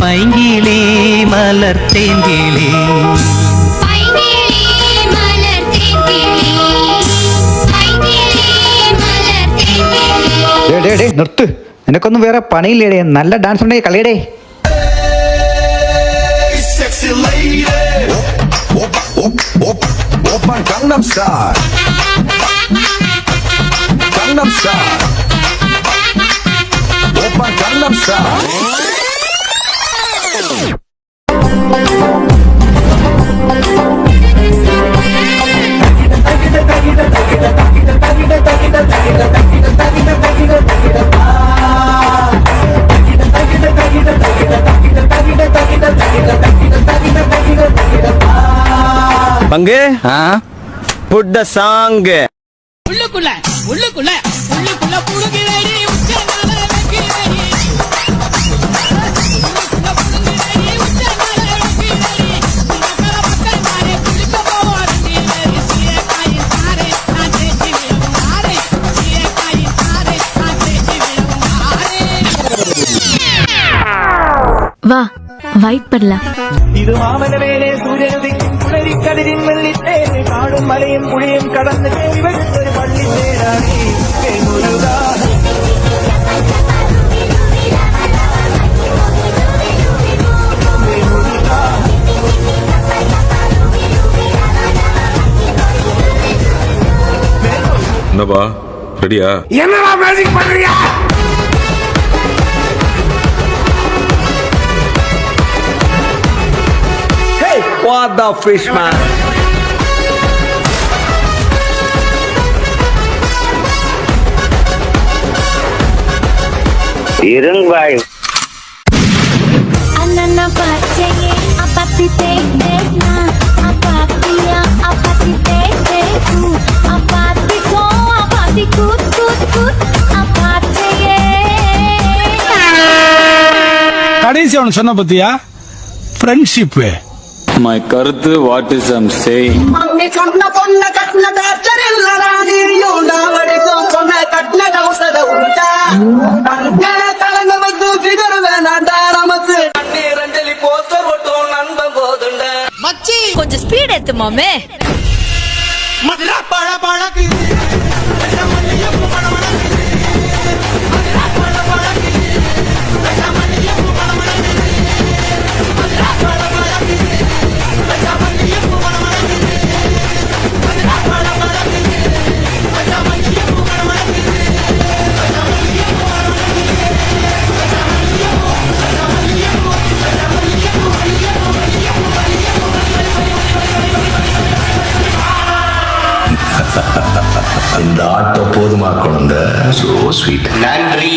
பைங்கிளி மலர் தேங்கிளி നിർത്ത്, നിനക്കൊന്നും വേറെ പണിയില്ലേടേ? നല്ല ഡാൻസ് ഉണ്ടെങ്കിൽ കളിയടേ. Gangnam Style. Gangnam Style. Open Gangnam Style. பங்கு put the song உள்ளுக்குள்ள உள்ளுக்குள்ள உள்ளுக்குள்ள புடுகிறேடி உச்சனால வைக்கிறேடி உள்ளுக்குள்ள புடுகிறேடி உச்சனால வைக்கிறேடி மக்கள மக்கள் மாரே குளிக்க போவாரடி சீயே காயின் சாரே நான் தேச்சி விளவாரே சீயே காயின் சாரே நான் தேச்சி விளவாரே வா வைட் பண்ணலாம். இது மாமன மேலே சூரியனுதிக்கும் புலரி கதிரின் வெள்ளித்தேனை காடும் மலையும் புளியும் கடந்து கேள்வி பள்ளி சேரானே முருகா. என்னப்பா ரெடியா? என்னடா மேஜிக் பண்றியா? what the fish man ireng bay Anna பச்சையே அப்பத்தி Dena அப்பாத்தியா அப்பத்தி Dehu அப்பாத்தி go அப்பாத்தி Guth Guth Guth அப்பாச்சையே. கடைசி அவன் சொன்ன பத்தியா ஃப்ரெண்ட்ஷிப் my கருத்து what is I'm saying mummy சொன்ன பொண்ண கட்ன தாச்சரில்லடா நீயும் நாவடிக்கும் சொன்ன கட்ன கவுசத உண்டா கலங்க வந்து ஃபிகர் வேணாண்டா நமக்கு கண்ணீர் அஞ்சலி போஸ்டர் போட்டோம் நண்பன் போதுண்ட மச்சி கொஞ்சம் ஸ்பீட் ஏத்து மாமே. மதுரா பழ பழக்கு இந்த ஆட்டோ போதுமா குழந்தை? So sweet. nandri